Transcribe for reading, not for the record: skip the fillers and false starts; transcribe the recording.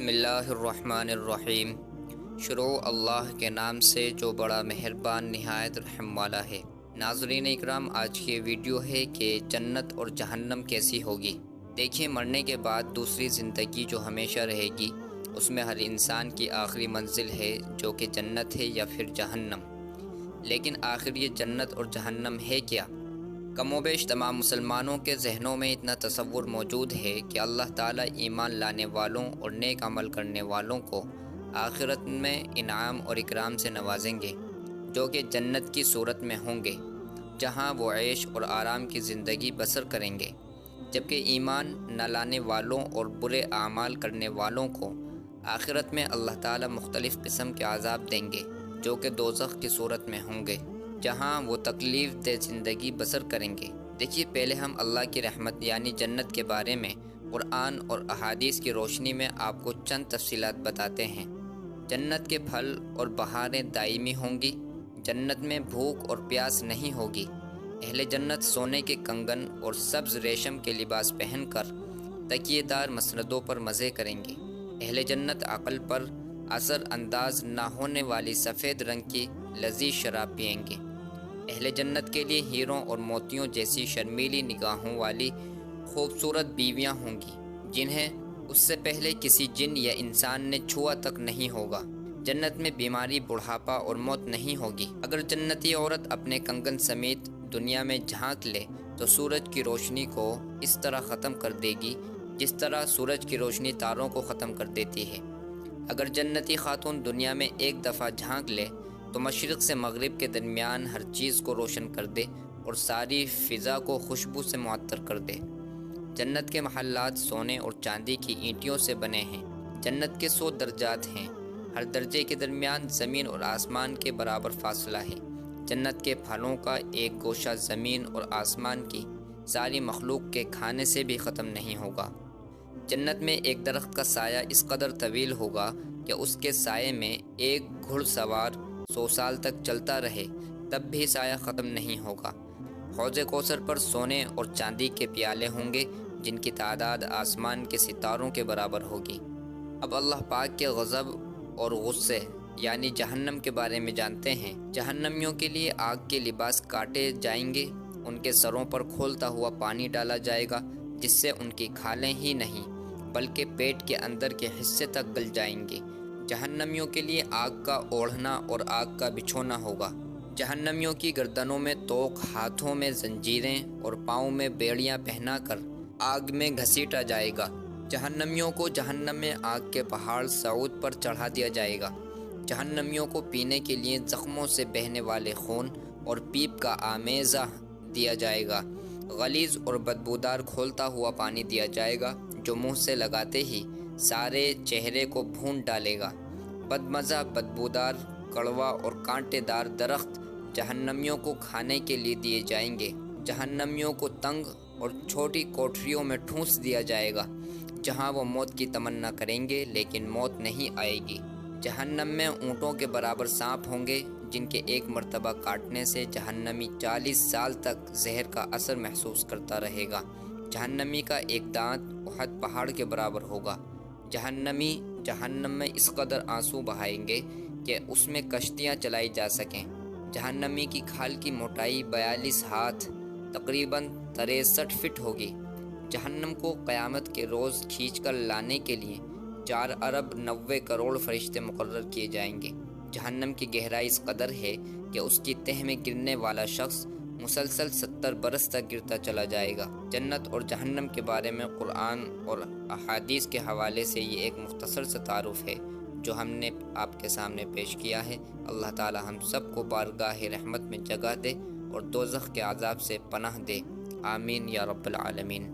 بسم اللہ الرحمن الرحیم۔ شروع اللہ کے نام سے جو بڑا مہربان نہایت رحم والا ہے۔ ناظرین اکرام، آج کی ویڈیو ہے کہ جنت اور جہنم کیسی ہوگی۔ دیکھیں، مرنے کے بعد دوسری زندگی جو ہمیشہ رہے گی، اس میں ہر انسان کی آخری منزل ہے جو کہ جنت ہے یا پھر جہنم۔ لیکن آخر یہ جنت اور جہنم ہے کیا؟ کم و بیش تمام مسلمانوں کے ذہنوں میں اتنا تصور موجود ہے کہ اللہ تعالیٰ ایمان لانے والوں اور نیک عمل کرنے والوں کو آخرت میں انعام اور اکرام سے نوازیں گے، جو کہ جنت کی صورت میں ہوں گے، جہاں وہ عیش اور آرام کی زندگی بسر کریں گے، جبکہ ایمان نہ لانے والوں اور برے اعمال کرنے والوں کو آخرت میں اللہ تعالیٰ مختلف قسم کے عذاب دیں گے، جو کہ دوزخ کی صورت میں ہوں گے، جہاں وہ تکلیف دہ زندگی بسر کریں گے۔ دیکھیے، پہلے ہم اللہ کی رحمت یعنی جنت کے بارے میں قرآن اور احادیث کی روشنی میں آپ کو چند تفصیلات بتاتے ہیں۔ جنت کے پھل اور بہاریں دائمی ہوں گی۔ جنت میں بھوک اور پیاس نہیں ہوگی۔ اہل جنت سونے کے کنگن اور سبز ریشم کے لباس پہن کر تکیے دار مسندوں پر مزے کریں گے۔ اہل جنت عقل پر اثر انداز نہ ہونے والی سفید رنگ کی لذیذ شراب پئیں گے۔ اہل جنت کے لیے ہیروں اور موتیوں جیسی شرمیلی نگاہوں والی خوبصورت بیویاں ہوں گی، جنہیں اس سے پہلے کسی جن یا انسان نے چھوا تک نہیں ہوگا۔ جنت میں بیماری، بڑھاپا اور موت نہیں ہوگی۔ اگر جنتی عورت اپنے کنگن سمیت دنیا میں جھانک لے تو سورج کی روشنی کو اس طرح ختم کر دے گی جس طرح سورج کی روشنی تاروں کو ختم کر دیتی ہے۔ اگر جنتی خاتون دنیا میں ایک دفعہ جھانک لے تو مشرق سے مغرب کے درمیان ہر چیز کو روشن کر دے اور ساری فضا کو خوشبو سے معطر کر دے۔ جنت کے محلات سونے اور چاندی کی اینٹوں سے بنے ہیں۔ جنت کے 100 درجات ہیں۔ ہر درجے کے درمیان زمین اور آسمان کے برابر فاصلہ ہے۔ جنت کے پھلوں کا ایک گوشہ زمین اور آسمان کی ساری مخلوق کے کھانے سے بھی ختم نہیں ہوگا۔ جنت میں ایک درخت کا سایہ اس قدر طویل ہوگا کہ اس کے سائے میں ایک گھڑ سوار 100 سال تک چلتا رہے تب بھی سایہ ختم نہیں ہوگا۔ حوض کوثر پر سونے اور چاندی کے پیالے ہوں گے جن کی تعداد آسمان کے ستاروں کے برابر ہوگی۔ اب اللہ پاک کے غضب اور غصے یعنی جہنم کے بارے میں جانتے ہیں۔ جہنمیوں کے لیے آگ کے لباس کاٹے جائیں گے، ان کے سروں پر کھولتا ہوا پانی ڈالا جائے گا جس سے ان کی کھالیں ہی نہیں بلکہ پیٹ کے اندر کے حصے تک گل جائیں گے۔ جہنمیوں کے لیے آگ کا اوڑھنا اور آگ کا بچھونا ہوگا۔ جہنمیوں کی گردنوں میں توق، ہاتھوں میں زنجیریں اور پاؤں میں بیڑیاں پہنا کر آگ میں گھسیٹا جائے گا۔ جہنمیوں کو جہنم میں آگ کے پہاڑ صعود پر چڑھا دیا جائے گا۔ جہنمیوں کو پینے کے لیے زخموں سے بہنے والے خون اور پیپ کا آمیزہ دیا جائے گا۔ غلیظ اور بدبودار کھولتا ہوا پانی دیا جائے گا جو منہ سے لگاتے ہی سارے چہرے کو بھون ڈالے گا۔ بدمزہ، بدبودار، کڑوا اور کانٹے دار درخت جہنمیوں کو کھانے کے لیے دیے جائیں گے۔ جہنمیوں کو تنگ اور چھوٹی کوٹریوں میں ٹھونس دیا جائے گا جہاں وہ موت کی تمنا کریں گے لیکن موت نہیں آئے گی۔ جہنم میں اونٹوں کے برابر سانپ ہوں گے جن کے ایک مرتبہ کاٹنے سے جہنمی 40 سال تک زہر کا اثر محسوس کرتا رہے گا۔ جہنمی کا ایک دانت احد پہاڑ کے برابر ہوگا۔ جہنمی جہنم میں اس قدر آنسو بہائیں گے کہ اس میں کشتیاں چلائی جا سکیں۔ جہنمی کی کھال کی موٹائی 42 ہاتھ تقریباً 63 فٹ ہوگی۔ جہنم کو قیامت کے روز کھینچ کر لانے کے لیے 4 ارب 90 کروڑ فرشتے مقرر کیے جائیں گے۔ جہنم کی گہرائی اس قدر ہے کہ اس کی تہ میں گرنے والا شخص مسلسل 70 برس تک گرتا چلا جائے گا۔ جنت اور جہنم کے بارے میں قرآن اور احادیث کے حوالے سے یہ ایک مختصر سا تعارف ہے جو ہم نے آپ کے سامنے پیش کیا ہے۔ اللہ تعالی ہم سب کو بارگاہ رحمت میں جگہ دے اور دوزخ کے عذاب سے پناہ دے۔ آمین یا رب العالمین۔